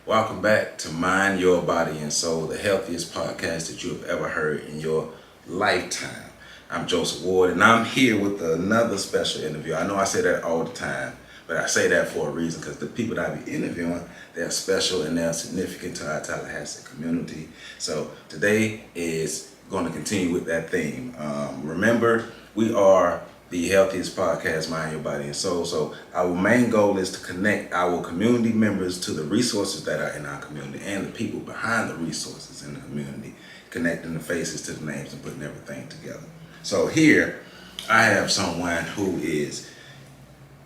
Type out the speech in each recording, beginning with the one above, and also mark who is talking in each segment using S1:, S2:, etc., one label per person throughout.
S1: Welcome back to Mind Your Body and Soul, the healthiest podcast that you have ever heard in your lifetime. I'm Joseph Ward, and I'm here with another special interview. I know I say that all the time, but I say that for a reason because the people that I be interviewing, they're special and they're significant to our Tallahassee community. So today is going to continue with that theme. Remember, we are the healthiest podcast, Mind Your Body and Soul. So our main goal is to connect our community members to the resources that are in our community and the people behind the resources in the community, connecting the faces to the names and putting everything together. So here I have someone who is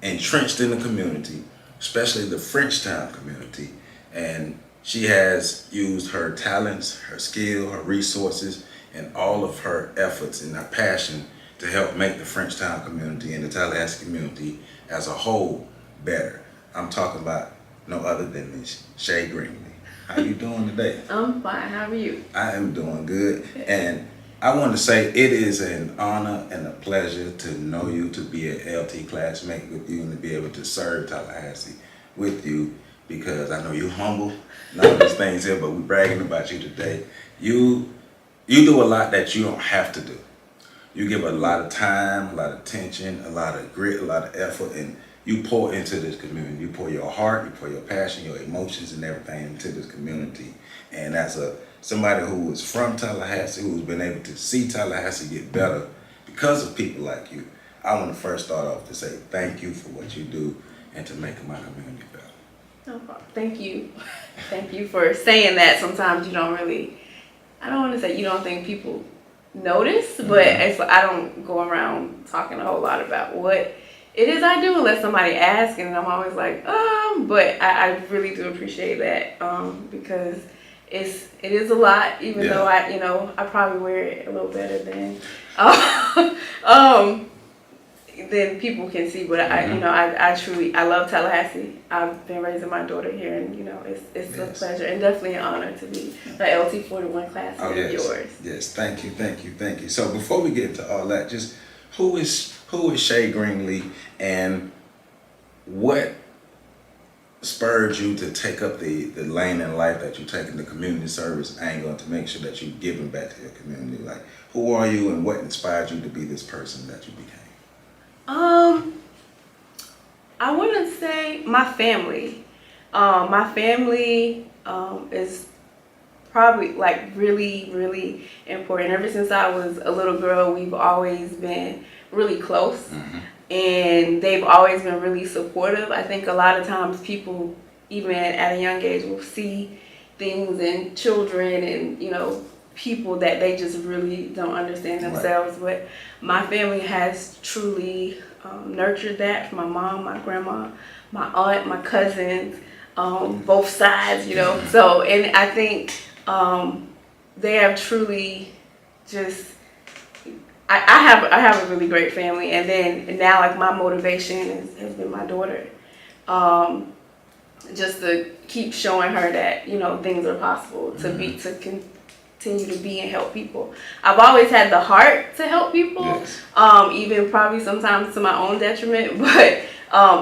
S1: entrenched in the community, especially the Frenchtown community, and she has used her talents, her skill, her resources, and all of her efforts and her passion to help make the Frenchtown community and the Tallahassee community as a whole better. I'm talking about no other than Miss Shaye Greenlee. How you doing today?
S2: I'm fine. How are you?
S1: I am doing good. And I want to say it is an honor and a pleasure to know you, to be an LT classmate with you, and to be able to serve Tallahassee with you, because I know you're humble and all these things here, but we're bragging about you today. You do a lot that you don't have to do. You give a lot of time, a lot of attention, a lot of grit, a lot of effort, and you pour into this community. You pour your heart, you pour your passion, your emotions, and everything into this community. And as somebody who is from Tallahassee, who's been able to see Tallahassee get better because of people like you, I want to first start off to say thank you for what you do and to make my community better.
S2: No problem. Thank you. Thank you for saying that. Sometimes you don't really, I don't want to say you don't think people notice, but it's, I don't go around talking a whole lot about what it is I do unless somebody asks, and I'm always like, but I really do appreciate that, because it is a lot, even though I probably wear it a little better than than people can see, but I truly, I love Tallahassee. I've been raising my daughter here, and it's a pleasure and definitely an honor to be the LT 41 classmate of yours.
S1: Yes, thank you. So before we get into all that, just who is Shaye Greenlee, and what spurred you to take up the lane in life that you take in the community service angle to make sure that you're giving back to your community? Like, who are you and what inspired you to be this person that you became?
S2: I wouldn't say my family. My family is probably like really, really important. Ever since I was a little girl, we've always been really close, and they've always been really supportive. I think a lot of times people, even at a young age, will see things in children and people that they just really don't understand themselves. Right. But my family has truly nurtured that from my mom, my grandma, my aunt, my cousins, both sides, So, and I think they have truly just, I have a really great family. And then now, like, my motivation has been my daughter. Just to keep showing her that, things are possible, to continue to be and help people. I've always had the heart to help people, even probably sometimes to my own detriment, but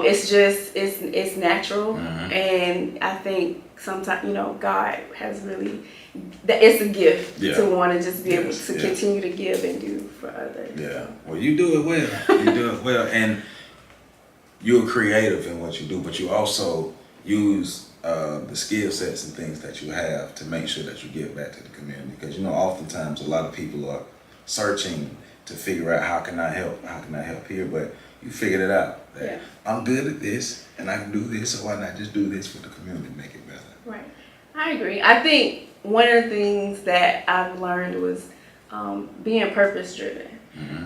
S2: it's just, it's natural. And I think sometimes, God has really, it's a gift to want to just be able to continue to give and do for others.
S1: Yeah, well, you do it well. And you're creative in what you do, but you also use the skill sets and things that you have to make sure that you give back to the community. Because oftentimes a lot of people are searching to figure out how can I help here, but you figured it out that I'm good at this and I can do this, so why not just do this for the community and make it better?
S2: Right, I agree. I think one of the things that I've learned was being purpose driven.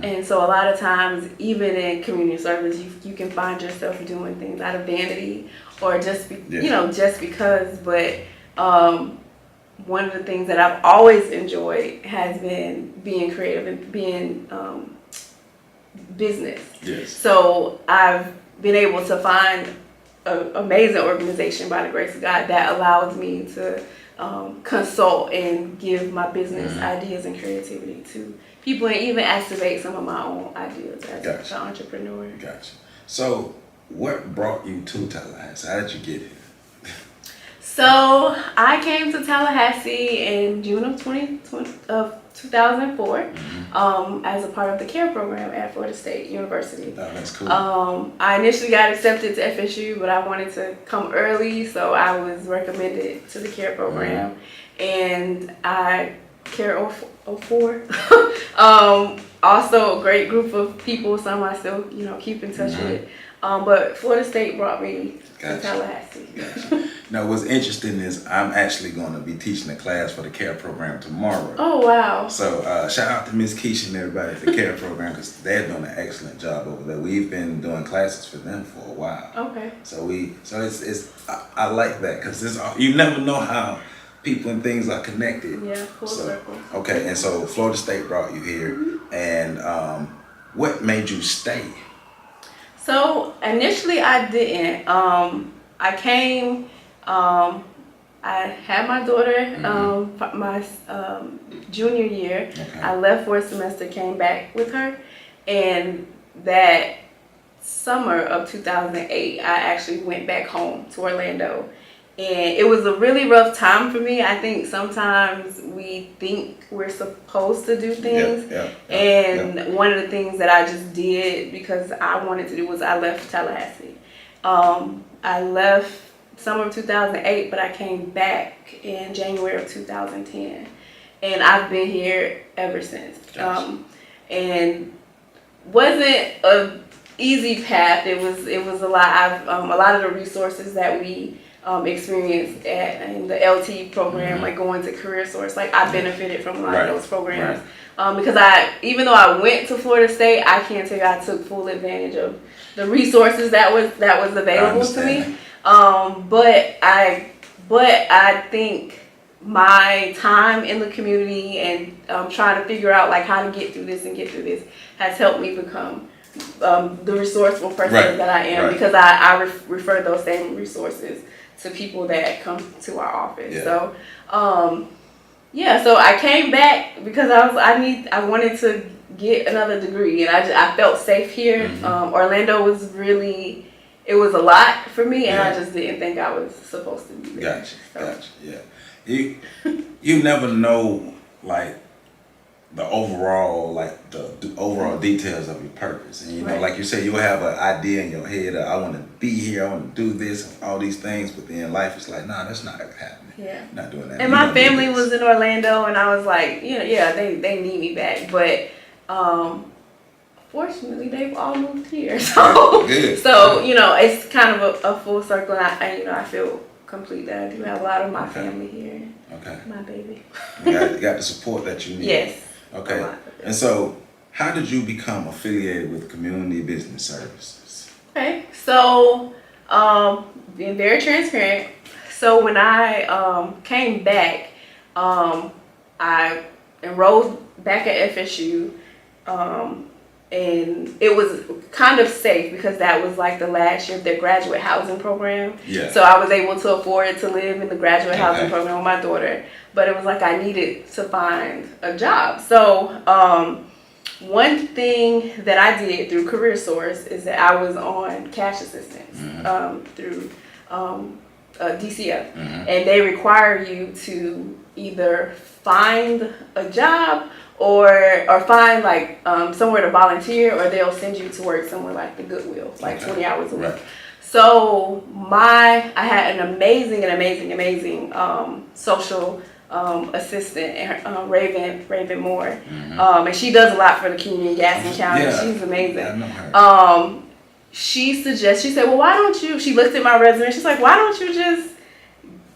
S2: And so a lot of times, even in community service, you can find yourself doing things out of vanity or just just because. But one of the things that I've always enjoyed has been being creative and being business. Yes. So I've been able to find an amazing organization by the grace of God that allows me to consult and give my business ideas and creativity to people, and even activate some of my own ideas as an entrepreneur.
S1: Gotcha. So what brought you to Tallahassee? How did you get here?
S2: So I came to Tallahassee in June of 2004 as a part of the CARE program at Florida State University.
S1: Oh, that's cool.
S2: I initially got accepted to FSU, but I wanted to come early, so I was recommended to the CARE program, and I CARE 04. Also a great group of people, some I still keep in touch with. But Florida State brought me to Tallahassee.
S1: Gotcha. Now, what's interesting is I'm actually going to be teaching a class for the CARE program tomorrow.
S2: Oh, wow.
S1: So shout out to Miss Keisha and everybody at the CARE program, because they're doing an excellent job over there. We've been doing classes for them for a while.
S2: Okay.
S1: So I like that, because you never know how people and things are connected.
S2: Yeah, full circle.
S1: Okay, and so Florida State brought you here, and what made you stay?
S2: So initially I didn't. I came, I had my daughter my junior year.
S1: Okay.
S2: I left for a semester, came back with her, and that summer of 2008, I actually went back home to Orlando. And it was a really rough time for me. I think sometimes we think we're supposed to do things. One of the things that I just did because I wanted to do was I left Tallahassee. I left summer of 2008, but I came back in January of 2010. And I've been here ever since. And wasn't a easy path. It was a lot. A lot of the resources that we experienced in the LT program, like going to Career Source, like I benefited from a lot of those programs. Because even though I went to Florida State, I can't tell you I took full advantage of the resources that was available to me. But I think my time in the community and trying to figure out like how to get through this has helped me become the resourceful person that I am, because I refer those same resources to people that come to our office. So so I came back because I wanted to get another degree, and I felt safe here. Orlando was it was a lot for me, and I just didn't think I was supposed to be there.
S1: Gotcha. Yeah. You never know like the overall details of your purpose, and like you said, you'll have an idea in your head of, I want to be here, I want to do this, all these things, but then life is like, nah, that's not happening. Not doing that.
S2: And my family was in Orlando, and I was like, they need me back, but fortunately they've all moved here, so it's kind of a full circle. And I feel complete that I do have a lot of my family here. My baby.
S1: You got the support that you need.
S2: Yes.
S1: Okay. And so, how did you become affiliated with Community Business Services?
S2: Okay. So, being very transparent. So when I came back, I enrolled back at FSU, and it was kind of safe because that was like the last year of their graduate housing program. So I was able to afford to live in the graduate housing program with my daughter, but it was like I needed to find a job. So one thing that I did through Career Source is that I was on cash assistance through DCF, and they require you to either find a job or find like somewhere to volunteer, or they'll send you to work somewhere like the Goodwill, like 20 hours a week. So I had an amazing social assistant, Raven Moore, and she does a lot for the community in Gaston County. She's amazing.
S1: I know her.
S2: She said, well, why don't you, she looked at my resume, she's like, why don't you just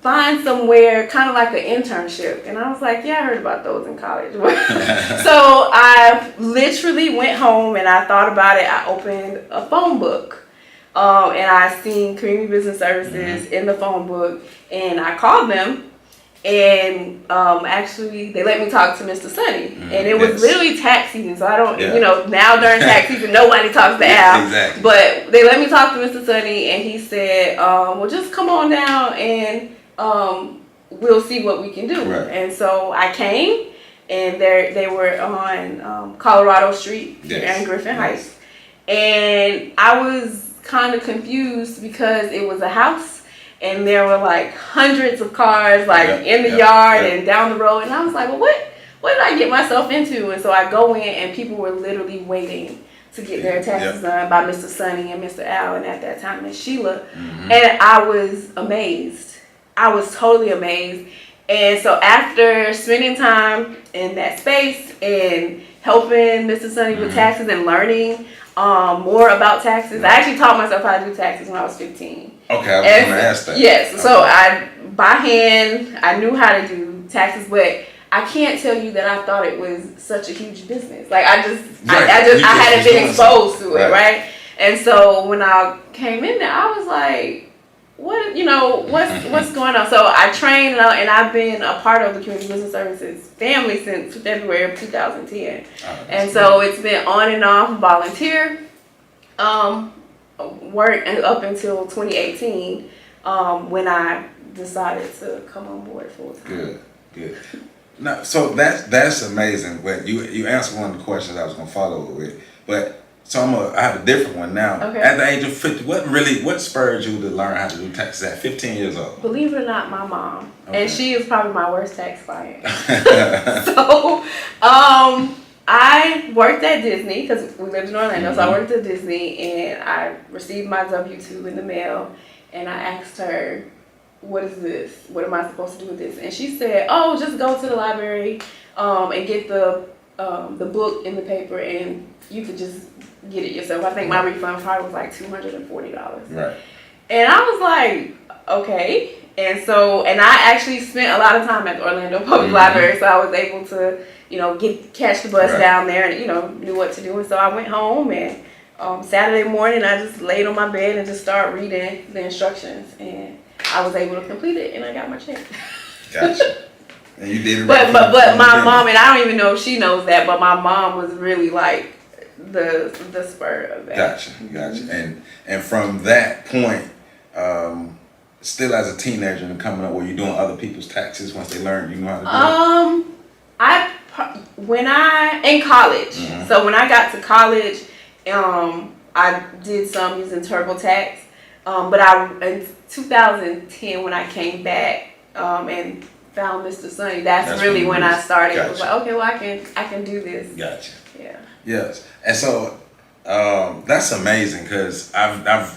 S2: find somewhere kind of like an internship? And I was like, I heard about those in college. So I literally went home and I thought about it. I opened a phone book, and I seen Community Business Services in the phone book, and I called them. And actually, they let me talk to Mr. Sonny, and it was literally tax season. So I don't, now during tax season, nobody talks to Al. But they let me talk to Mr. Sonny, and he said, "Well, just come on down, and we'll see what we can do." And so I came, and they were on Colorado Street in Griffin Heights, and I was kind of confused because it was a house. and there were like hundreds of cars like in the yard and down the road, and I was like, well, what did I get myself into? And so I go in, and people were literally waiting to get their taxes done by Mr. Sonny and Mr. Allen at that time, and Sheila. And I was amazed. I was totally amazed. And so after spending time in that space and helping Mr. Sonny with taxes and learning more about taxes, I actually taught myself how to do taxes when I was 15.
S1: Okay, I was going to ask that.
S2: Yes,
S1: okay.
S2: So I, by hand, I knew how to do taxes, but I can't tell you that I thought it was such a huge business. Like I hadn't been exposed to it, right? And so when I came in there, I was like, what's going on? So I trained and I've been a part of the Community Business Services family since February of 2010. And so it's been on and off volunteer work up until 2018 when I decided to come on board full time.
S1: Good. No, so that's amazing. But you answered one of the questions I was going to follow with. But so I have a different one now.
S2: Okay.
S1: At the age of 50, what spurred you to learn how to do taxes at 15 years old?
S2: Believe it or not, my mom.
S1: Okay.
S2: And she is probably my worst tax client. So, I worked at Disney because we lived in Orlando. So I worked at Disney, and I received my W-2 in the mail, and I asked her, what is this? What am I supposed to do with this? And she said, oh, just go to the library and get the book in the paper, and you could just get it yourself. I think my refund probably was like $240.
S1: Right.
S2: And I was like, okay. And so, and I actually spent a lot of time at the Orlando Public Library, so I was able to, catch the bus down there and, knew what to do. And so I went home, and Saturday morning I just laid on my bed and just started reading the instructions, and I was able to complete it, and I got my check.
S1: Gotcha. And you did it
S2: right. But my mom, and I don't even know if she knows that, but my mom was really like the spur of that.
S1: Gotcha. And from that point, still as a teenager and coming up, were you doing other people's taxes once they learned you know how to do it?
S2: In college. So when I got to college, I did some using TurboTax. But in 2010 when I came back and found Mr. Sonny, that's really when I started. Gotcha. I was like, okay, well I can do this.
S1: Gotcha.
S2: Yeah.
S1: Yes. And so that's amazing because I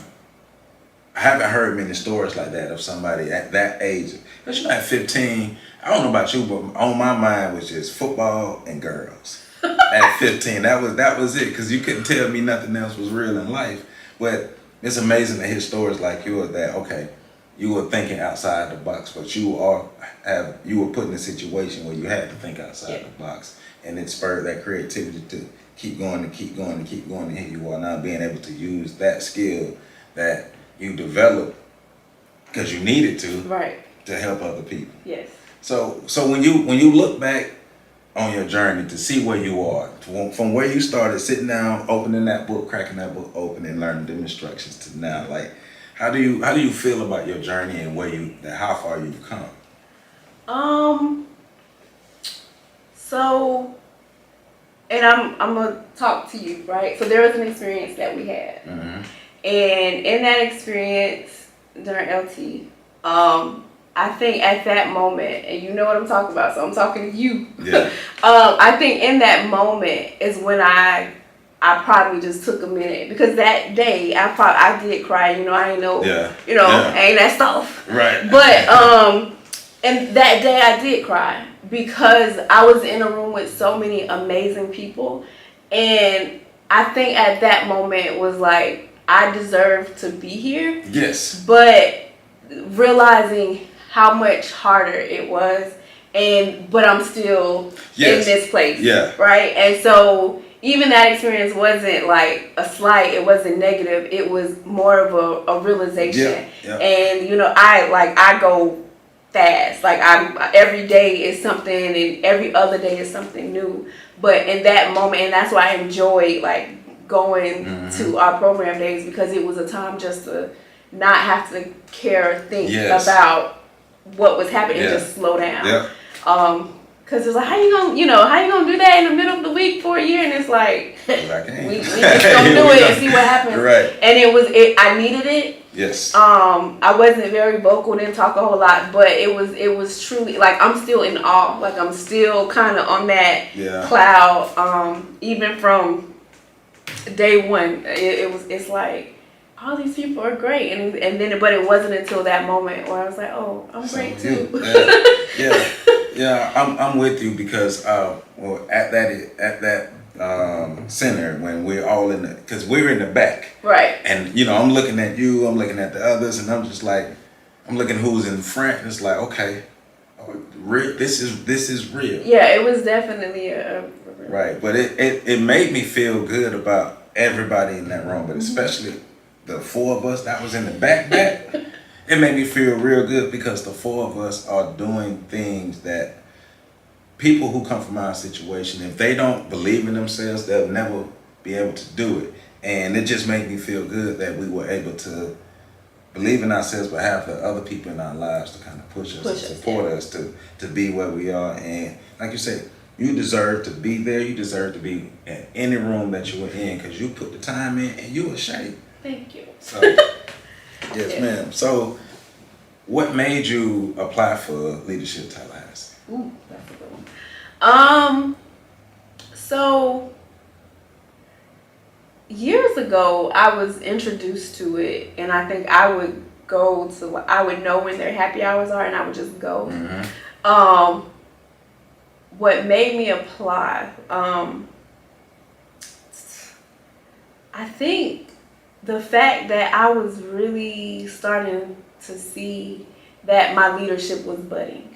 S1: haven't heard many stories like that of somebody at that age. But at 15, I don't know about you, but on my mind was just football and girls. At 15, that was it, because you couldn't tell me nothing else was real in life. But it's amazing to hear stories like yours that, okay, you were thinking outside the box, but you were put in a situation where you had to think outside the box, and it spurred that creativity to keep going and keep going and keep going, and here you are now being able to use that skill that you developed because you needed to help other people.
S2: Yes.
S1: So when you look back on your journey to see where you are, from where you started, sitting down, opening that book, cracking that book open, and learning the instructions to now, like, how do you feel about your journey and how far you've come?
S2: So, and I'm gonna talk to you, right? So there was an experience that we had, and in that experience during LT, I think at that moment, and you know what I'm talking about, so I'm talking to you.
S1: Yeah.
S2: I think in that moment is when I probably just took a minute, because that day I did cry. I ain't know, I ain't that soft.
S1: Right.
S2: But and that day I did cry because I was in a room with so many amazing people, and I think at that moment was like, I deserve to be here.
S1: Yes.
S2: But realizing how much harder it was, but I'm still in this place. Yeah. Right? And so even that experience wasn't like a slight, it wasn't negative, it was more of a realization. Yeah. And I go fast. Like every day is something, and every other day is something new. But in that moment, and that's why I enjoyed like going to our program days, because it was a time just to not have to care or think about what was happening, and just slow down. Yeah. Cause it's like, how you gonna do that in the middle of the week for a year? And it's like, we just gonna do it and see what happens.
S1: Right.
S2: And I needed it,
S1: Yes.
S2: I wasn't very vocal, didn't talk a whole lot, but it was truly like I'm still in awe. Like I'm still kind of on that cloud. Even from day one, it's like all these people are great, and then but it wasn't until that moment where I was like, oh, I'm great too.
S1: Yeah. I'm with you because well at that center when we're all in the, because we're in the back,
S2: right,
S1: and you know I'm looking at you, I'm looking at the others, and I'm just like I'm looking who's in front, and it's like okay, this is real.
S2: Yeah, it was definitely a
S1: right, but it made me feel good about everybody in that room, but especially the four of us that was in the back. It made me feel real good because the four of us are doing things that people who come from our situation, if they don't believe in themselves, they'll never be able to do it. And it just made me feel good that we were able to believe in ourselves, but have the other people in our lives to kind of push us and support us to be where we are. And like you said, you deserve to be there. You deserve to be in any room that you were in because you put the time in and you were Shaye.
S2: Thank you.
S1: So, yes, ma'am. So, what made you apply for Leadership Tallahassee?
S2: Ooh, that's a good one. So years ago, I was introduced to it, and I think I would know when their happy hours are, and I would just go.
S1: Mm-hmm.
S2: What made me apply? I think the fact that I was really starting to see that my leadership was budding.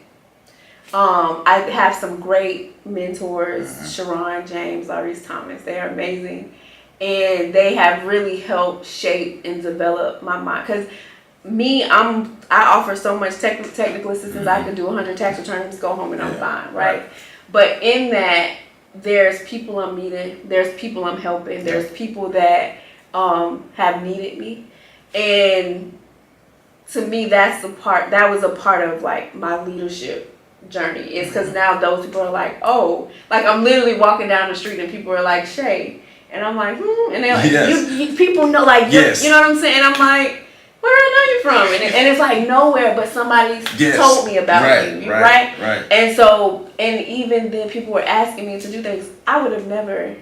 S2: I have some great mentors, Sharon, James, Laurice Thomas. They are amazing. And they have really helped shape and develop my mind. Because I offer so much technical assistance. I could do 100 tax returns, go home, and I'm fine, right? But in that, there's people I'm meeting, there's people I'm helping, there's people that have needed me. And to me, that was a part of like my leadership journey. It's because now those people are like, oh, like I'm literally walking down the street and people are like, Shaye. And I'm like, and they're like, people know, like, you know what I'm saying? And I'm like, where do I know you from? And it's like nowhere, but somebody told me about you, right? And so, and even then people were asking me to do things. I would have never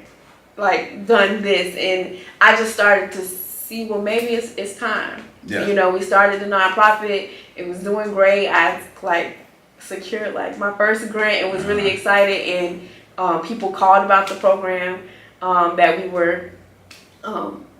S2: like done this. And I just started to see, well, maybe it's time. You know, we started the nonprofit. It was doing great. I like secured like my first grant and was really excited. And people called about the program that we were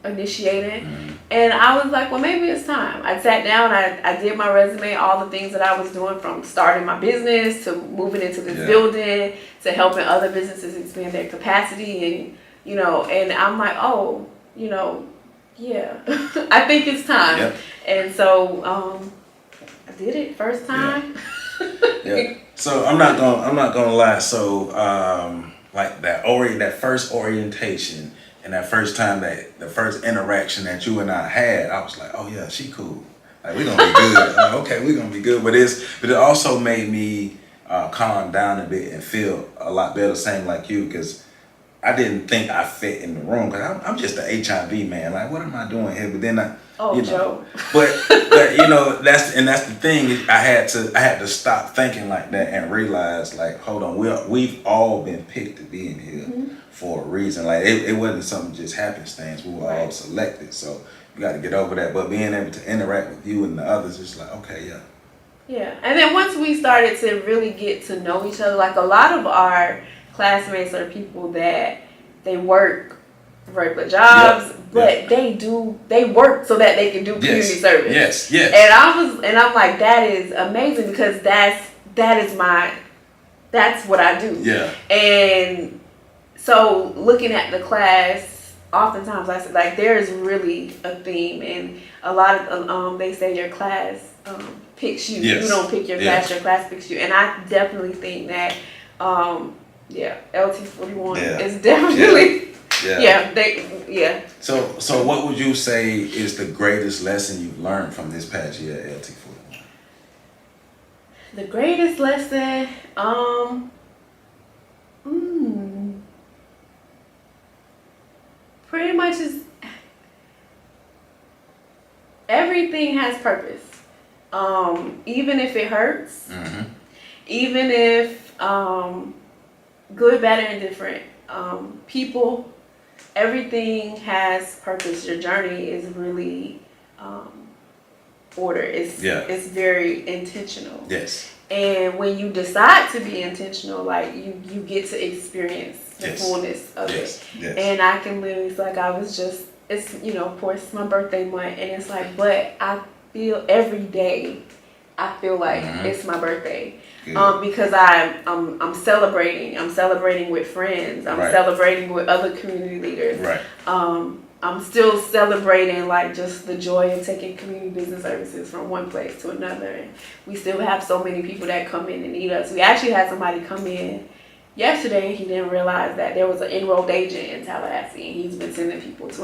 S2: initiating. And I was like, well, maybe it's time. I sat down, I did my resume, all the things that I was doing, from starting my business to moving into this building to helping other businesses expand their capacity. And, you know, and I'm like, oh, you know, I think it's time. And so I did it first time.
S1: So I'm not gonna lie. So like that first orientation and that first time, the first interaction that you and I had, I was like, oh yeah, she cool. Like we're gonna be good. Like, okay, we're gonna be good. But it also made me calm down a bit and feel a lot better. Same like you, because I didn't think I fit in the room because I'm just an HIV man. Like, what am I doing here? But then
S2: Joe.
S1: But you know, that's the thing. I had to stop thinking like that and realize, like, hold on, we've all been picked to be in here for a reason. Like, it wasn't something just happenstance. We were all selected. So you got to get over that. But being able to interact with you and the others, it's like, okay,
S2: yeah. And then once we started to really get to know each other, like a lot of our classmates are people that they work regular jobs, but they work so that they can do community service. And I'm like, that is amazing because that's what I do. And so looking at the class, oftentimes I say, like, there's really a theme, and a lot of they say your class picks you. You don't pick your class, your class picks you. And I definitely think that LT41 is definitely
S1: So what would you say is the greatest lesson you've learned from this past year at LT41?
S2: The greatest lesson, pretty much is everything has purpose. Even if it hurts, even if good, bad, and indifferent, people, everything has purpose. Your journey is really order. It's very intentional.
S1: Yes.
S2: And when you decide to be intentional, like you get to experience the fullness of it.
S1: Yes.
S2: And I can literally, it's like I was just, it's, of course, it's my birthday month, and it's like, but I feel every day, I feel like it's my birthday. Because I'm celebrating. I'm celebrating with friends. I'm celebrating with other community leaders. I'm still celebrating like just the joy of taking community business services from one place to another. And we still have so many people that come in and need us. We actually had somebody come in yesterday, and he didn't realize that there was an enrolled agent in Tallahassee, and he's been sending people to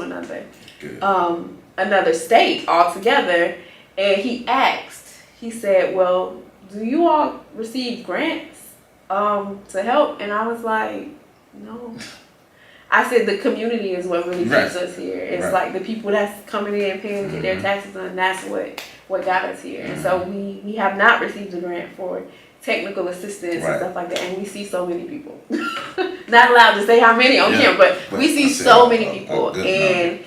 S2: another state altogether. And he asked, he said, well, do you all receive grants to help? And I was like, no. I said the community is what really keeps us here. It's like the people that's coming in paying to get their taxes done. That's what got us here. And so we have not received a grant for technical assistance and stuff like that. And we see so many people. Not allowed to say how many on camera, but we see so many people. And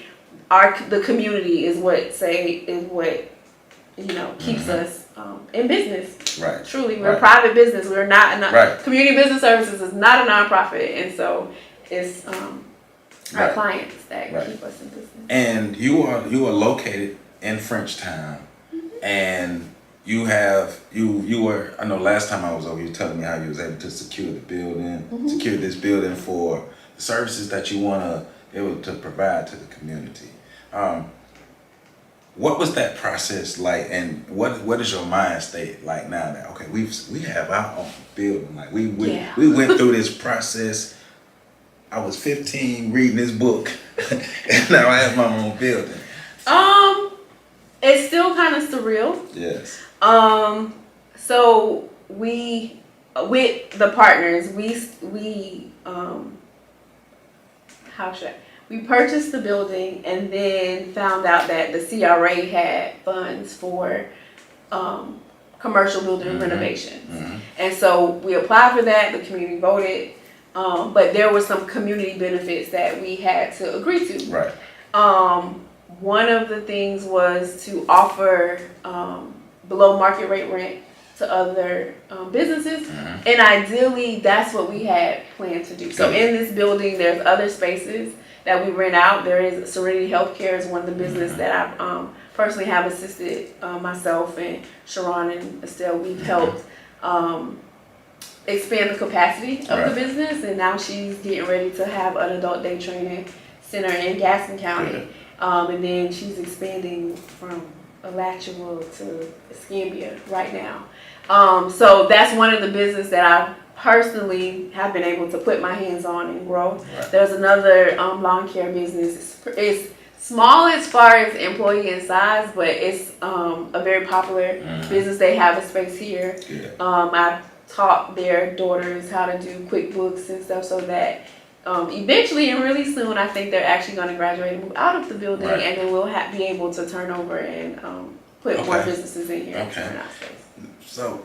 S2: the community is what keeps us in business. Truly, we're a private business. We're not community business services is not a nonprofit, and so it's our clients that keep us in business.
S1: And you are located in Frenchtown, and you were, I know last time I was over, you were telling me how you was able to secure the building, secure this building for the services that you want to be able to provide to the community. What was that process like, and what is your mind state like now that okay, we have our own building, like we went through this process. I was 15 reading this book, and now I have my own building.
S2: It's still kind of surreal.
S1: Yes.
S2: So we, with the partners, we purchased the building and then found out that the CRA had funds for commercial building renovations. And so we applied for that, the community voted, but there were some community benefits that we had to agree to. One of the things was to offer below market rate rent to other businesses, and ideally that's what we had planned to do. So in this building there's other spaces that we rent out. There is Serenity Healthcare is one of the business that I personally have assisted myself and Sharon and Estelle. We've helped expand the capacity of the business, and now she's getting ready to have an adult day training center in Gaston County. And then she's expanding from Alachua to Escambia right now. So that's one of the business that I personally have been able to put my hands on and grow. There's another lawn care business. It's small as far as employee and size, but it's a very popular business. They have a space here. I taught their daughters how to do QuickBooks and stuff, so that eventually and really soon, I think they're actually going to graduate and move out of the building, and then we'll be able to turn over and put more businesses in here.
S1: So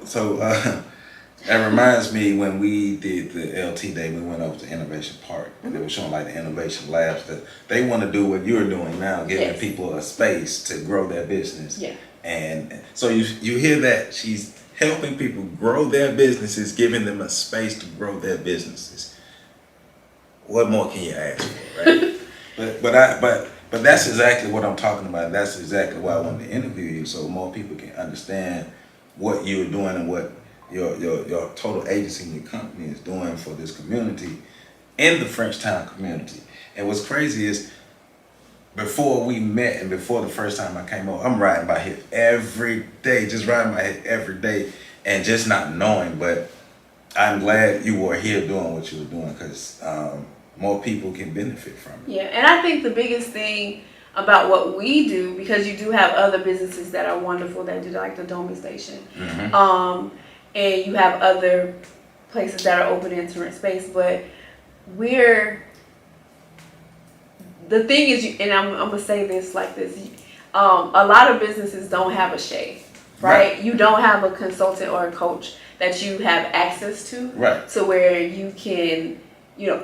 S1: that reminds me when we did the LT Day, we went over to Innovation Park, and they were showing like the innovation labs that they want to do what you're doing now, giving people a space to grow their business. And so you hear that she's helping people grow their businesses, giving them a space to grow their businesses. What more can you ask for, right? but that's exactly what I'm talking about. That's exactly why I wanted to interview you, so more people can understand what you're doing and what your total agency and your company is doing for this community in the Frenchtown community. And what's crazy is, before we met and before the first time I came over, I'm riding by here every day, just riding by here every day, and just not knowing. But I'm glad you were here doing what you were doing, because more people can benefit from it.
S2: Yeah, and I think the biggest thing about what we do, because you do have other businesses that are wonderful that do like the Domi Station, and you have other places that are open into rent space, but the thing is, and I'm gonna say this like this, a lot of businesses don't have a Shaye, right? You don't have a consultant or a coach that you have access to, to where you can,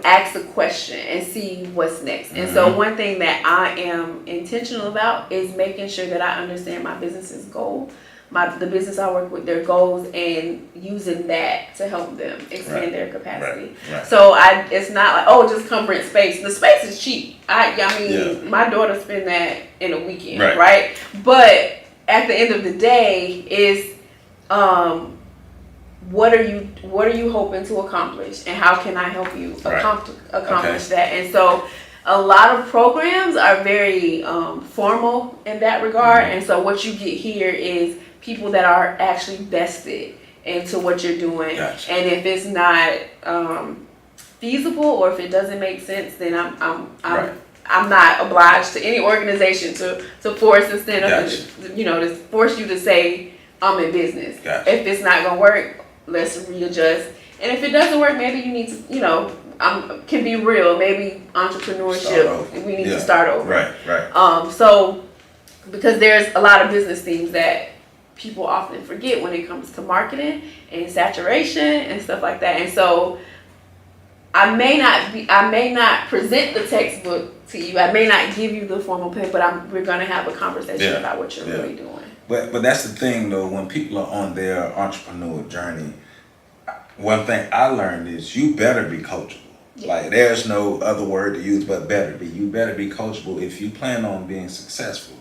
S2: ask a question and see what's next. And so one thing that I am intentional about is making sure that I understand my business's goal, the business I work with, their goals, and using that to help them expand their capacity. So it's not like, oh, just come rent space. The space is cheap. I mean, my daughter spend that in a weekend, right? But at the end of the day, is what are you hoping to accomplish, and how can I help you accomplish that? And so a lot of programs are very formal in that regard, and so what you get here is people that are actually vested into what you're doing. And if it's not feasible, or if it doesn't make sense, then I'm not obliged to any organization to force and stand up and, to force you to say I'm in business. If it's not gonna work, let's readjust. And if it doesn't work, maybe you need to, can be real. Maybe entrepreneurship, we need to start over. So, because there's a lot of business things that people often forget when it comes to marketing and saturation and stuff like that. And so, I may not present the textbook to you. I may not give you the formal paper, but we're going to have a conversation about what you're really doing.
S1: But that's the thing, though. When people are on their entrepreneur journey, one thing I learned is you better be coachable. Like, there's no other word to use but better be. You better be coachable if you plan on being successful.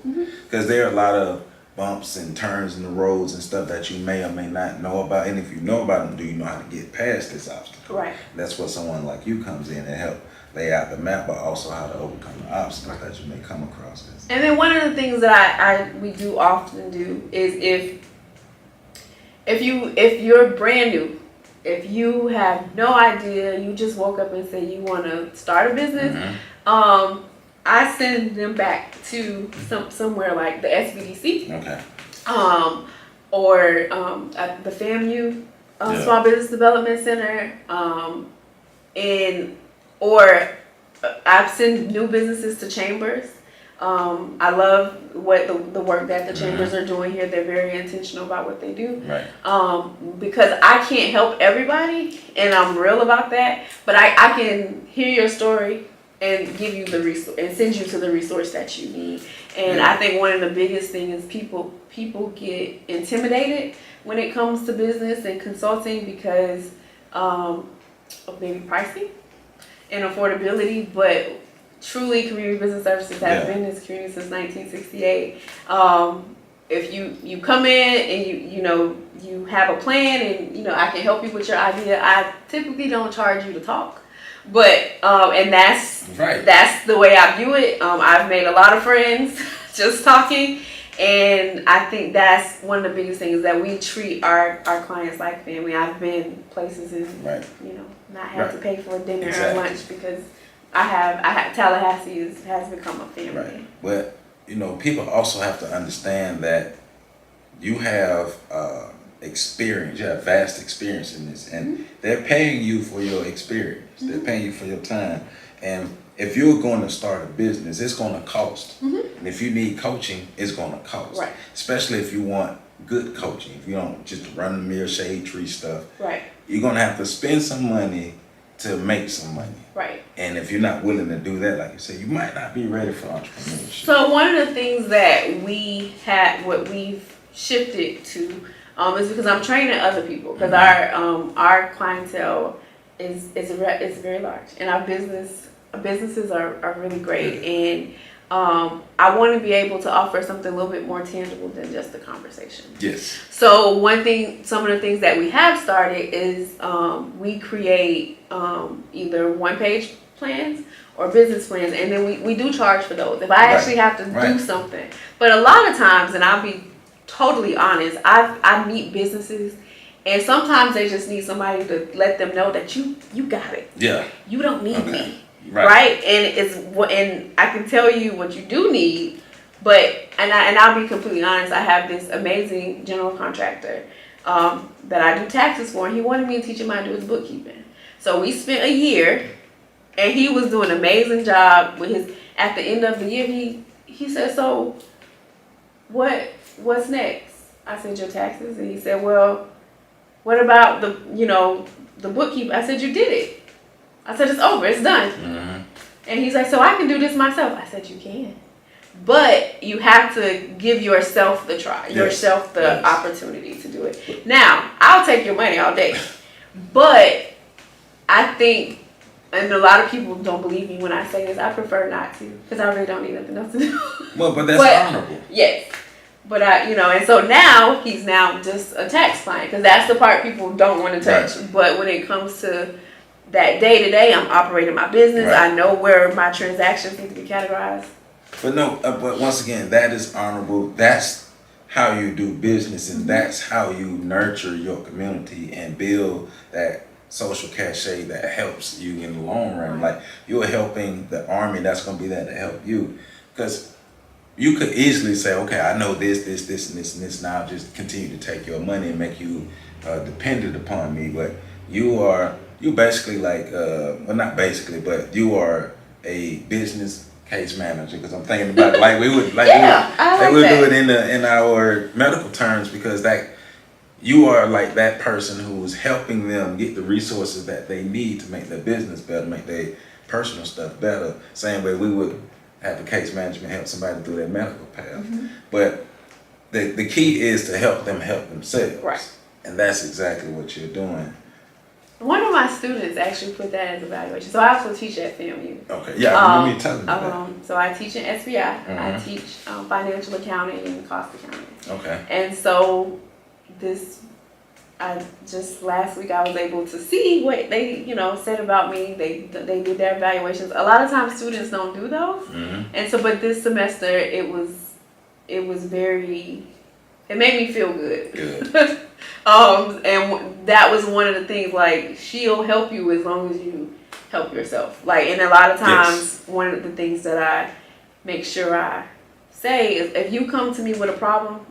S1: Because there are a lot of bumps and turns in the roads and stuff that you may or may not know about. And if you know about them, do you know how to get past this obstacle? That's where someone like you comes in and help lay out the map, but also how to overcome the obstacles that you may come across.
S2: And then one of the things that we do often do is if you're brand new, if you have no idea, you just woke up and say you want to start a business, I send them back to somewhere like the SBDC, or at the FAMU Small Business Development Center, or I've sent new businesses to chambers. I love what the work that the chambers are doing here. They're very intentional about what they do. Because I can't help everybody, and I'm real about that, but I can hear your story and give you the resource and send you to the resource that you need. And I think one of the biggest things is people get intimidated when it comes to business and consulting because of maybe pricing and affordability, but truly Community Business Services has been in this community since 1968. If you come in and you have a plan and I can help you with your idea, I typically don't charge you to talk. But and that's the way I view it. I've made a lot of friends just talking, and I think that's one of the biggest things, that we treat our clients like family. I've been places and not have to pay for a dinner or lunch because I have Tallahassee has become a family.
S1: But people also have to understand that you have experience. You have vast experience in this, and they're paying you for your experience. They're paying you for your time. And if you're going to start a business, it's going to cost. And if you need coaching, it's going to cost. Especially if you want good coaching. If you don't just run the mill shade tree stuff, you're going to have to spend some money to make some money. And if you're not willing to do that, like you said, you might not be ready for entrepreneurship.
S2: So one of the things that we've shifted to is because I'm training other people, because our clientele is very large, and our businesses are really great, and I want to be able to offer something a little bit more tangible than just the conversation. So some of the things that we have started is we create either one-page plans or business plans, and then we do charge for those if I actually have to do something. But a lot of times, and I'll be totally honest, I meet businesses, and sometimes they just need somebody to let them know that you got it. You don't need me. And I can tell you what you do need, but I'll be completely honest, I have this amazing general contractor that I do taxes for, and he wanted me to teach him how to do his bookkeeping. So we spent a year, and he was doing an amazing job with his. At the end of the year, he said, "So what's next? I said, your taxes. And he said, well, what about the bookkeeper? I said, you did it. I said, it's over, it's done.
S1: Mm-hmm.
S2: And he's like, so I can do this myself. I said, you can. But you have to give yourself the try, yourself the opportunity to do it. Now, I'll take your money all day. But I think, and a lot of people don't believe me when I say this, I prefer not to, because I really don't need nothing else to do.
S1: Well, but that's honorable.
S2: Yes. But and so now he's now just a tax client, because that's the part people don't want to touch. Right. But when it comes to that day to day, I'm operating my business. Right. I know where my transactions need to be categorized.
S1: But once again, that is honorable. That's how you do business, and that's how you nurture your community and build that social cachet that helps you in the long run. Like, you're helping the army that's going to be there to help you, because you could easily say, okay, I know this, and this. Now just continue to take your money and make you dependent upon me. But you basically like, well, not basically, but you are a business case manager, because I'm thinking about it, like we would do it in our medical terms, because that you are like that person who's helping them get the resources that they need to make their business better, make their personal stuff better. Same way we would have a case management help somebody through their medical path. Mm-hmm. But the key is to help them help themselves.
S2: Right.
S1: And that's exactly what you're doing.
S2: One of my students actually put that as evaluation. So I also teach at FAMU.
S1: Okay, yeah, I remember you telling me that.
S2: So I teach in SBI. Mm-hmm. I teach financial accounting and cost accounting.
S1: Okay.
S2: And so just last week I was able to see what they, said about me. They did their evaluations. A lot of times students don't do those. Mm-hmm. And so, but this semester it made me feel good. Good. And that was one of the things, like, she'll help you as long as you help yourself. Like, and a lot of times, one of the things that I make sure I say is, if you come to me with a problem,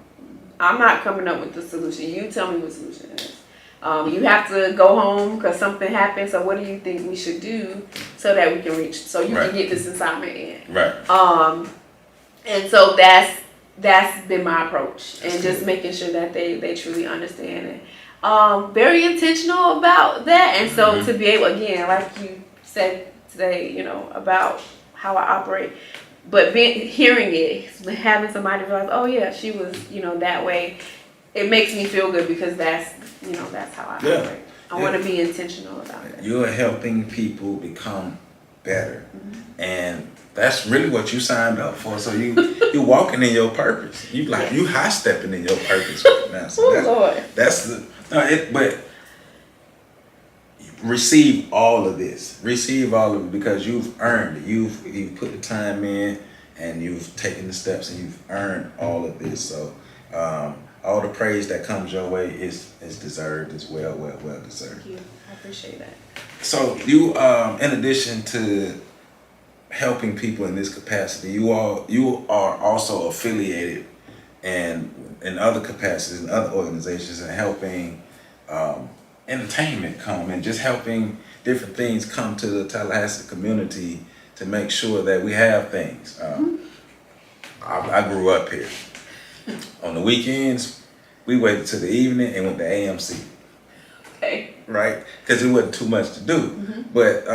S2: I'm not coming up with the solution. You tell me what the solution is. You have to go home because something happened. So what do you think we should do so that we can so you can get this assignment in?
S1: Right.
S2: And so that's been my approach, and just making sure that they truly understand it. Very intentional about that, and so to be able, again, like you said today, about how I operate, but hearing it, having somebody realize, oh yeah, she was, that way, it makes me feel good, because that's how I operate. I want to be intentional about it.
S1: You're helping people become better, and that's really what you signed up for. So you're walking in your purpose. You high stepping in your purpose right now. So
S2: Lord.
S1: But receive all of this. Receive all of it, because you've earned it. You've put the time in, and you've taken the steps, and you've earned all of this. So all the praise that comes your way is deserved as well deserved.
S2: Thank you. I appreciate that.
S1: So you, in addition to helping people in this capacity, you are also affiliated and in other capacities in other organizations, and helping entertainment come, and just helping different things come to the Tallahassee community to make sure that we have things. I grew up here. On the weekends, we waited till the evening and went to AMC.
S2: Okay.
S1: Right? Because it wasn't too much to do. Mm-hmm. But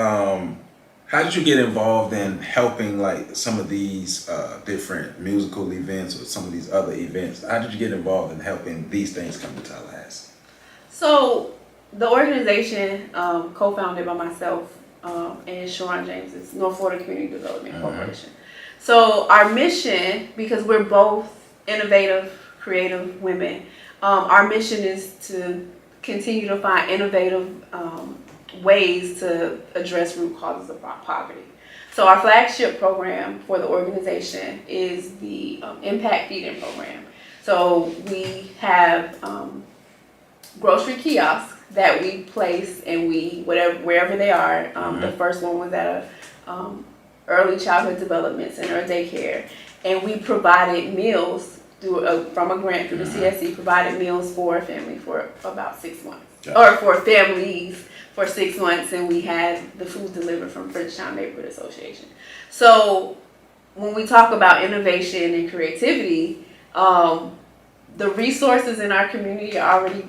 S1: how did you get involved in helping, like, some of these different musical events or some of these other events? How did you get involved in helping these things come to Tallahassee?
S2: So the organization, co-founded by myself and Sharon James, is North Florida Community Development Corporation. So our mission, because we're both innovative, creative women, our mission is to continue to find innovative ways to address root causes of poverty. So our flagship program for the organization is the Impact Feeding Program. So we have grocery kiosks that we place, and wherever they are. The first one was at a early childhood development center or daycare, and we provided meals from a grant through the CSC, provided meals for a family for about 6 months, or for families for 6 months, and we had the food delivered from Frenchtown Neighborhood Association. So when we talk about innovation and creativity, The resources in our community are already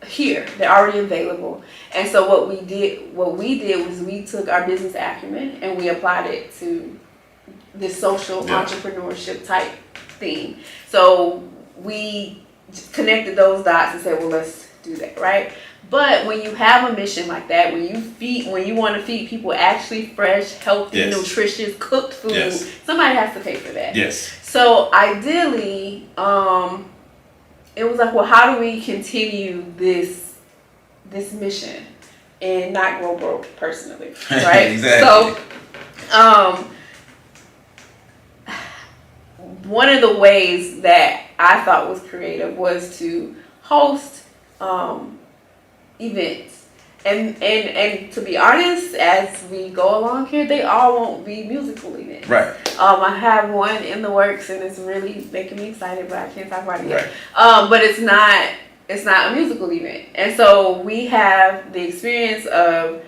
S2: here. They're already available. And so what we did was we took our business acumen and we applied it to this social entrepreneurship type thing. So we connected those dots and said, well, let's do that, right? But when you have a mission like that, when you want to feed people actually fresh, healthy, nutritious, cooked food, somebody has to pay for that.
S1: Yes.
S2: So ideally, it was like, well, how do we continue this mission and not go broke personally, right?
S1: Exactly.
S2: So, one of the ways that I thought was creative was to host events. And to be honest, as we go along here, they all won't be musical events.
S1: Right.
S2: I have one in the works and it's really making me excited, but I can't talk about it yet. But it's not a musical event. And so we have the experience of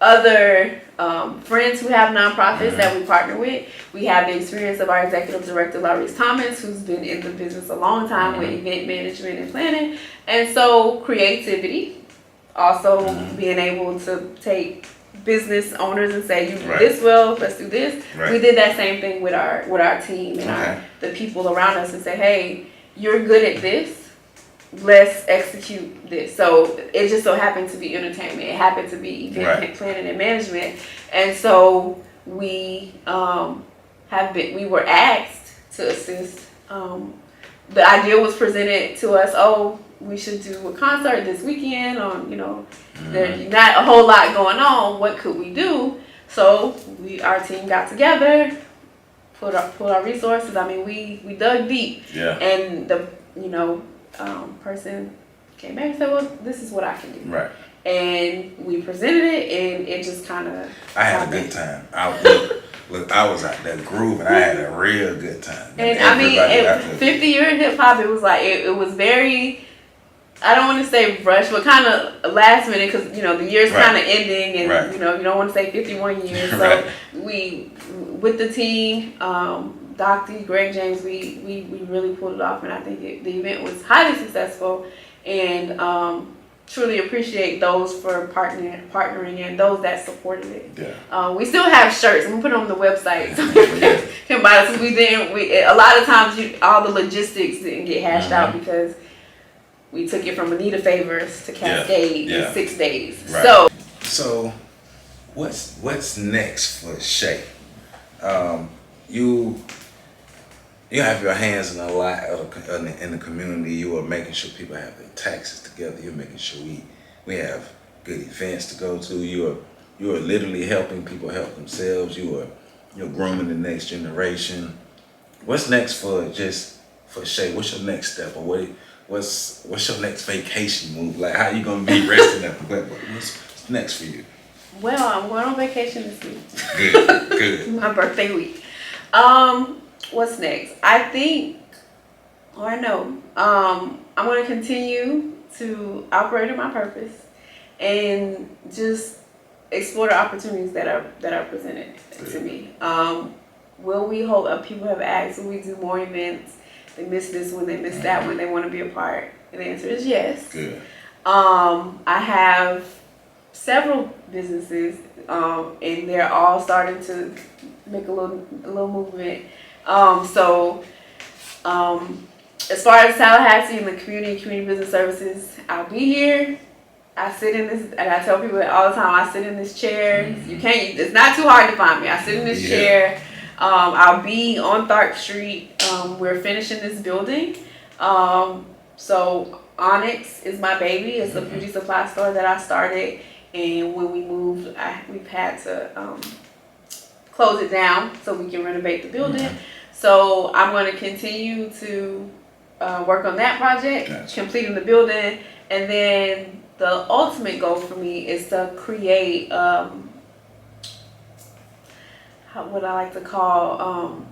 S2: other friends who have nonprofits that we partner with. We have the experience of our executive director, Laurice Thomas, who's been in the business a long time with event management and planning. And so creativity, also being able to take business owners and say, you do this well, let's do this. We did that same thing with our team and the people around us and say, hey, you're good at this. Let's execute this. So it just so happened to be entertainment. It happened to be event planning and management. And so we we were asked to assist. The idea was presented to us, oh, we should do a concert this weekend on, there's not a whole lot going on. What could we do? So our team got together, put our resources. I mean, we dug deep. Yeah. And the person came back and said, well, this is what I can do. Right. And we presented it, and it just kind of...
S1: I had a good time. I was out there grooving. I had a real good time.
S2: And I mean, 50 year hip hop, it was like, it was very, I don't want to say rushed, but kind of last minute, because, the year's kind of ending, and, you don't want to say 51 years. So we, with the team, Doc D, Greg James, we really pulled it off, and I think the event was highly successful, and truly appreciate those for partnering and those that supported it. Yeah. We still have shirts. I'm gonna put it on the website so people can buy it. We a lot of times all the logistics didn't get hashed out because we took it from Anita Favors to Cascade in 6 days. Right.
S1: So what's next for Shaye? You have your hands in a lot in the community. You are making sure people have their taxes together. You're making sure we have good events to go to. You are literally helping people help themselves. You're grooming the next generation. What's next for Shaye? What's your next step, or what's your next vacation move? Like, how you gonna be resting up? What's next for you?
S2: Well, I'm going on vacation this week.
S1: Good.
S2: My birthday week. What's next? I know. I'm going to continue to operate in my purpose and just explore the opportunities that are presented to me. Will we hold? People have asked, will we do more events? They miss this one, they miss that one, they want to be a part. And the answer is yes. Good. I have several businesses, and they're all starting to make a little movement. As far as Tallahassee and the community business services, I'll be here. I sit in this, and I tell people all the time, I sit in this chair. It's not too hard to find me. I sit in this chair. I'll be on Tharp Street. We're finishing this building. So Onyx is my baby. It's a beauty supply store that I started. And when we moved, we've had to close it down so we can renovate the building. So I'm going to continue to work on that project, completing the building, and then the ultimate goal for me is to create what I like to call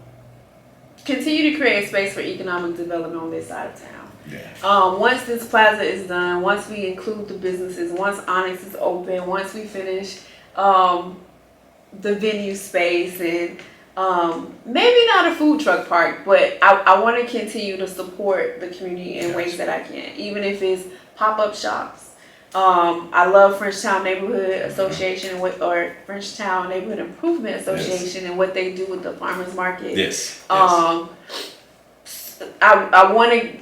S2: continue to create space for economic development on this side of town. Yeah. Once this plaza is done, once we include the businesses, once Onyx is open, once we finish the venue space and Maybe not a food truck park, but I want to continue to support the community in ways that I can, even if it's pop-up shops. I love Frenchtown Neighborhood Association or Frenchtown Neighborhood Improvement Association and what they do with the farmers market.
S1: Yes.
S2: I want to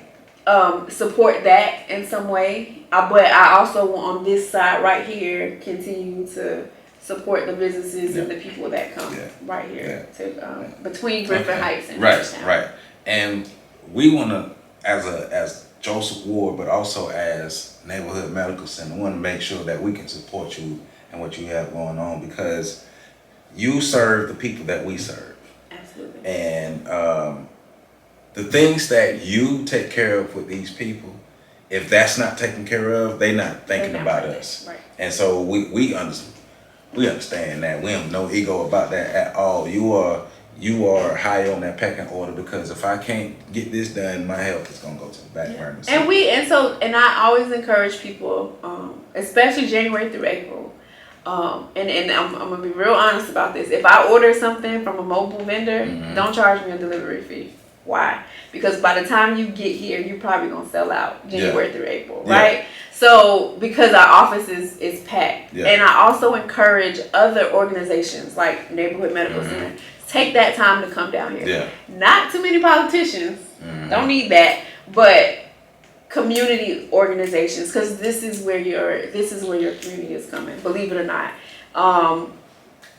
S2: support that in some way, but I also want on this side right here continue to support the businesses and the people that come right here to between Griffin Heights and Frenchtown.
S1: Right. And we want to, as Joseph Ward, but also as Neighborhood Medical Center, want to make sure that we can support you and what you have going on, because you serve the people that we serve.
S2: Absolutely.
S1: And the things that you take care of with these people, if that's not taken care of, they're not thinking about us.
S2: Right.
S1: And so we understand that. We have no ego about that at all. You are high on that pecking order, because if I can't get this done, my health is gonna go to the back burner.
S2: And I always encourage people, especially January through April. And I'm gonna be real honest about this. If I order something from a mobile vendor, don't charge me a delivery fee. Why? Because by the time you get here, you're probably gonna sell out January through April, right? So because our office is packed, and I also encourage other organizations like Neighborhood Medical Center, take that time to come down here. Not too many politicians, don't need that, but community organizations, because this is where your community is coming. Believe it or not,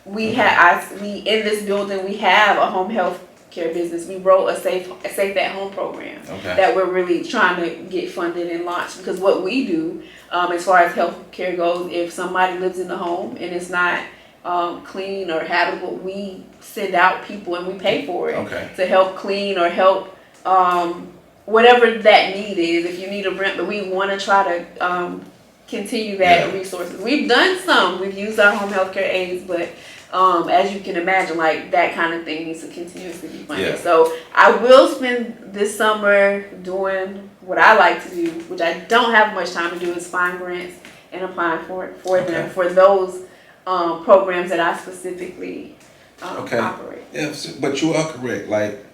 S2: we in this building we have a home health care business. We wrote a safe at home program that we're really trying to get funded and launched, because what we do as far as health care goes, if somebody lives in the home and it's not clean or habitable, we send out people and we pay for it to help clean or help whatever that need is. If you need a rent, but we want to try to continue that resources. We've done some. We've used our home health care aides, but as you can imagine, like that kind of thing needs to continuously be funded. So I will spend this summer doing what I like to do, which I don't have much time to do, is find grants and applying for them for those programs that I specifically operate.
S1: Yeah, but you are correct. Like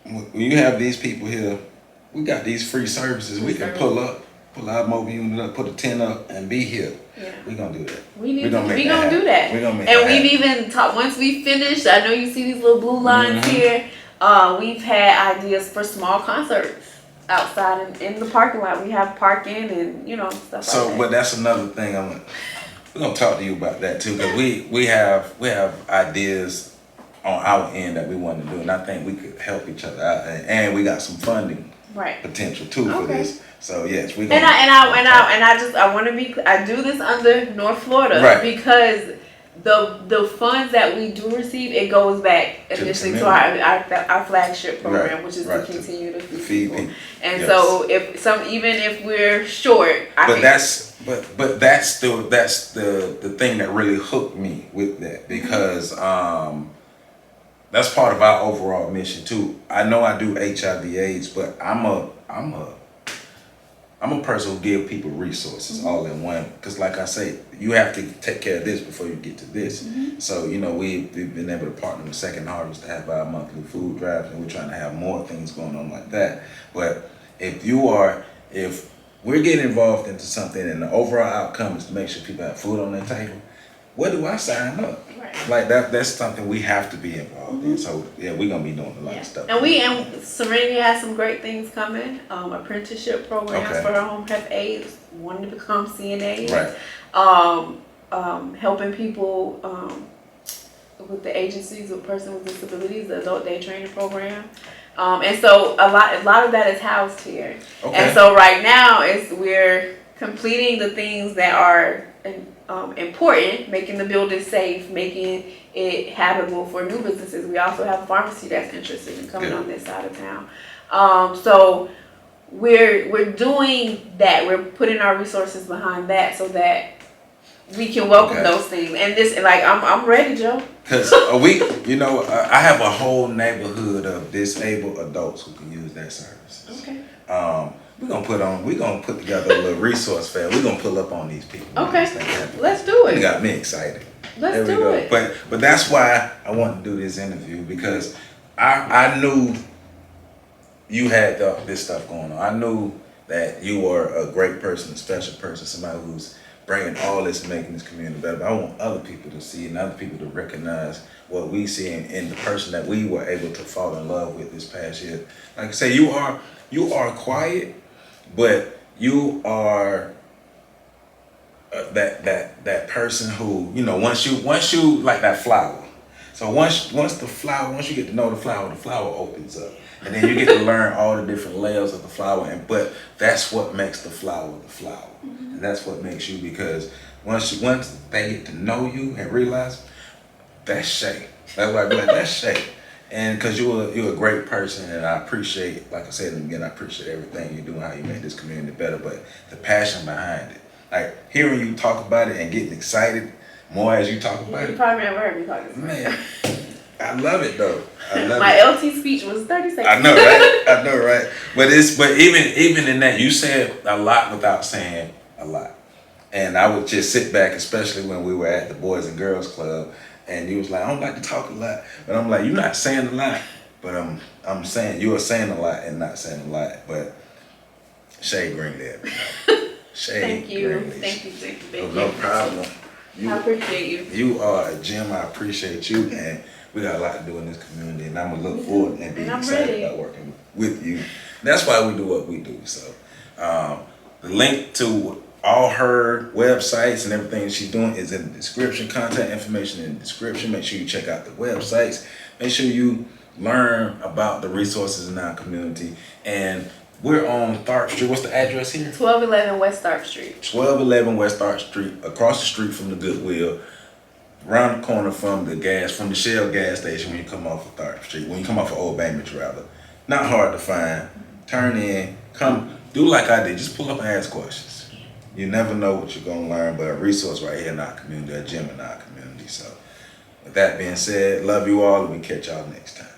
S1: when you have these people here, we got these free services. We can pull our mobile unit up, put a tent up, and be here. We're gonna do that.
S2: We're gonna do that. And we've even talked, once we finish, I know you see these little blue lines here. We've had ideas for small concerts outside in the parking lot. We have parking and stuff like that.
S1: But that's another thing we're gonna talk to you about that too, because we have ideas on our end that we want to do, and I think we could help each other out, and we got some funding potential too for this. So yes, we. I want to be. I do this under North Florida because the funds that we do receive, it goes back initially to our flagship program, which is to continue to feed people. And so even if we're short, that's the thing that really hooked me with that, because that's part of our overall mission too. I know I do HIV/AIDS, but I'm a person who give people resources all in one, because like I say, you have to take care of this before you get to this. So we've been able to partner with Second Harvest to have our monthly food drives, and we're trying to have more things going on like that. But if we're getting involved into something and the overall outcome is to make sure people have food on their table, where do I sign up? Like that's something we have to be involved in. So we're gonna be doing a lot of stuff.
S2: And Serenity has some great things coming. Apprenticeship programs for our home health aides wanting to become CNAs. Helping people with the agencies of persons with disabilities, the adult day training program. And so a lot of that is housed here. And so right now we're completing the things that are important, making the building safe, making it habitable for new businesses. We also have a pharmacy that's interested in coming on this side of town. So we're doing that. We're putting our resources behind that so that we can welcome those things. And this, I'm ready, Joe.
S1: Because I have a whole neighborhood of disabled adults who can use that service. We're gonna put together a little resource fair. We're gonna pull up on these people.
S2: Let's do it.
S1: You got me excited.
S2: Let's do it.
S1: But that's why I wanted to do this interview, because I knew you had this stuff going on. I knew that you were a great person, a special person, somebody who's bringing all this and making this community better. But I want other people to see and other people to recognize what we see in the person that we were able to fall in love with this past year. Like I say, you are quiet, but you are that person who, you know, once you like that flower. So once you get to know the flower opens up, and then you get to learn all the different layers of the flower. But that's what makes the flower the flower, and that's what makes you. Because once they get to know you and realize that's Shaye, that's why I be like, that's Shaye. And because you're a great person, and I appreciate, like I said again, I appreciate everything you're doing, how you make this community better. But the passion behind it, like hearing you talk about it and getting excited more as you talk about
S2: You
S1: it.
S2: probably never heard me talking about it.
S1: Man, I love it though. I love
S2: My
S1: it.
S2: LT speech was 30 seconds.
S1: I know, right? I know, right? But even in that, you said a lot without saying a lot. And I would just sit back, especially when we were at the Boys and Girls Club, and you was like, I don't like to talk a lot. But I'm like, you're not saying a lot. But I'm saying you are saying a lot and not saying a lot. But Shaye Greenlee. Shaye
S2: Thank you.
S1: Greenlee.
S2: Thank you.
S1: No problem.
S2: I appreciate you.
S1: You are a gem. I appreciate you, and we got a lot to do in this community, and I'm gonna look forward and be excited about working with you. And that's why we do what we do. So, the link to all her websites and everything she's doing is in the description. Contact information in the description. Make sure you check out the websites. Make sure you learn about the resources in our community. And we're on Tharp Street. What's the address here?
S2: 1211 West Tharp Street.
S1: 1211 West Tharp Street, across the street from the Goodwill, around the corner from the Shell gas station when you come off of Tharp Street, when you come off of Old Bainbridge rather. Not hard to find. Turn in, come, do like I did, just pull up and ask questions. You never know what you're gonna learn, but a resource right here in our community, a gem in our community. So with that being said, love you all, and we catch y'all next time.